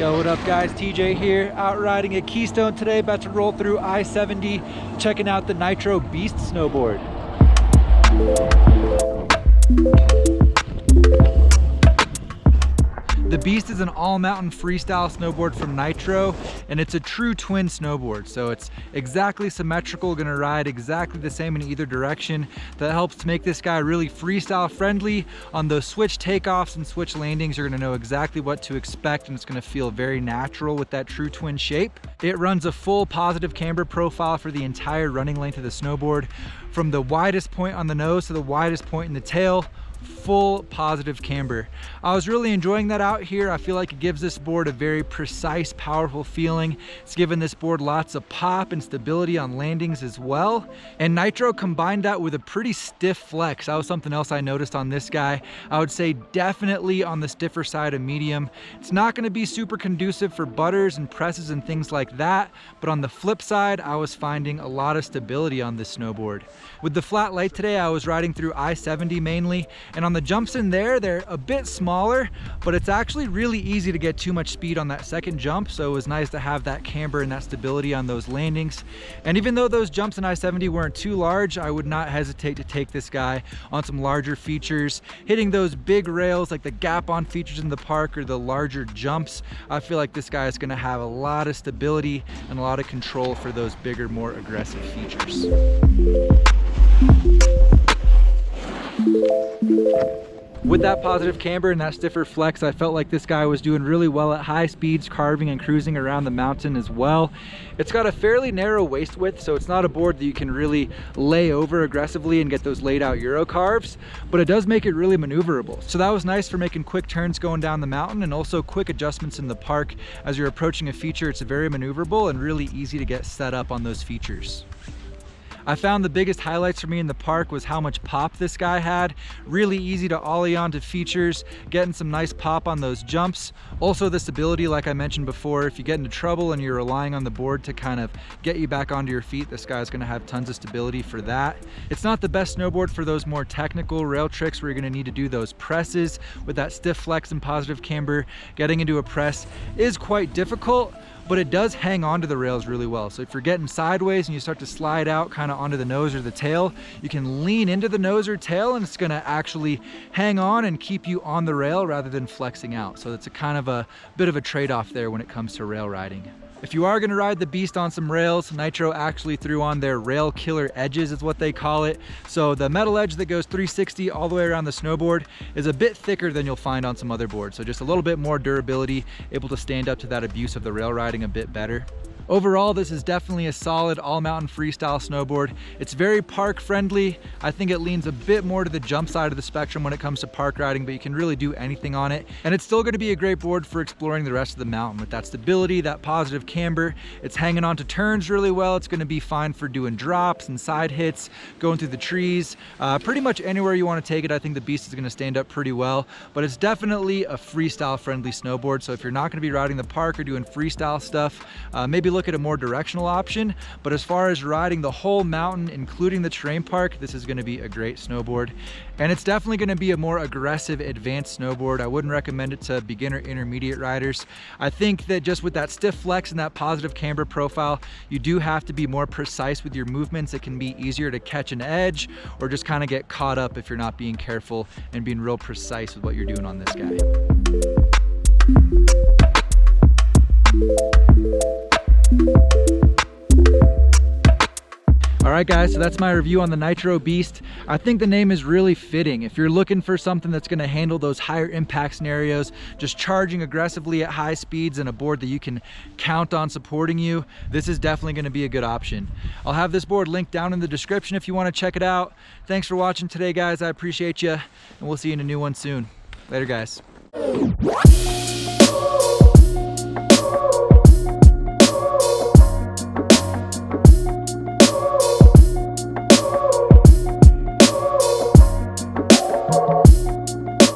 Yo, what up guys, TJ here, out riding at Keystone today, about to roll through I-70, checking out the Nitro Beast snowboard. The Beast is an all-mountain freestyle snowboard from Nitro, and it's a true twin snowboard. So it's exactly symmetrical, gonna ride exactly the same in either direction. That helps to make this guy really freestyle friendly. On those switch takeoffs and switch landings, you're gonna know exactly what to expect, and it's gonna feel very natural with that true twin shape. It runs a full positive camber profile for the entire running length of the snowboard, from the widest point on the nose to the widest point in the tail. Full positive camber. I was really enjoying that out here. I feel like it gives this board a very precise, powerful feeling. It's given this board lots of pop and stability on landings as well. And Nitro combined that with a pretty stiff flex. That was something else I noticed on this guy. I would say definitely on the stiffer side of medium. It's not going to be super conducive for butters and presses and things like that, but on the flip side, I was finding a lot of stability on this snowboard. With the flat light today, I was riding through I-70 mainly, and on the jumps in there, they're a bit smaller, but it's actually really easy to get too much speed on that second jump, so it was nice to have that camber and that stability on those landings. And even though those jumps in I-70 weren't too large, I would not hesitate to take this guy on some larger features, hitting those big rails like the gap-on features in the park or the larger jumps. I feel like this guy is going to have a lot of stability and a lot of control for those bigger, more aggressive features. With that positive camber and that stiffer flex, I felt like this guy was doing really well at high speeds, carving and cruising around the mountain as well. It's got a fairly narrow waist width, so it's not a board that you can really lay over aggressively and get those laid out Euro carves, but it does make it really maneuverable. So that was nice for making quick turns going down the mountain and also quick adjustments in the park. As you're approaching a feature, it's very maneuverable and really easy to get set up on those features. I found the biggest highlights for me in the park was how much pop this guy had. Really easy to ollie onto features, getting some nice pop on those jumps. Also the stability, like I mentioned before, if you get into trouble and you're relying on the board to kind of get you back onto your feet, this guy's gonna have tons of stability for that. It's not the best snowboard for those more technical rail tricks where you're gonna need to do those presses with that stiff flex and positive camber. Getting into a press is quite difficult, but it does hang on to the rails really well. So if you're getting sideways and you start to slide out kind of onto the nose or the tail, you can lean into the nose or tail and it's gonna actually hang on and keep you on the rail rather than flexing out. So it's a kind of a bit of a trade-off there when it comes to rail riding. If you are gonna ride the Beast on some rails, Nitro actually threw on their rail killer edges is what they call it. So the metal edge that goes 360 all the way around the snowboard is a bit thicker than you'll find on some other boards. So just a little bit more durability, able to stand up to that abuse of the rail riding a bit better. Overall, this is definitely a solid all-mountain freestyle snowboard. It's very park friendly. I think it leans a bit more to the jump side of the spectrum when it comes to park riding, but you can really do anything on it. And it's still going to be a great board for exploring the rest of the mountain with that stability, that positive camber. It's hanging on to turns really well. It's going to be fine for doing drops and side hits, going through the trees. Pretty much anywhere you want to take it, I think the Beast is going to stand up pretty well. But it's definitely a freestyle friendly snowboard. So if you're not going to be riding the park or doing freestyle stuff, maybe look at a more directional option. But as far as riding the whole mountain, including the terrain park, this is going to be a great snowboard. And it's definitely going to be a more aggressive, advanced snowboard. I wouldn't recommend it to beginner intermediate riders. I think that just with that stiff flex and that positive camber profile, you do have to be more precise with your movements. It can be easier to catch an edge or just kind of get caught up if you're not being careful and being real precise with what you're doing on this guy. Alright guys, so that's my review on the Nitro Beast. I think the name is really fitting. If you're looking for something that's going to handle those higher impact scenarios, just charging aggressively at high speeds and a board that you can count on supporting you, this is definitely going to be a good option. I'll have this board linked down in the description if you want to check it out. Thanks for watching today guys, I appreciate you, and we'll see you in a new one soon. Later guys.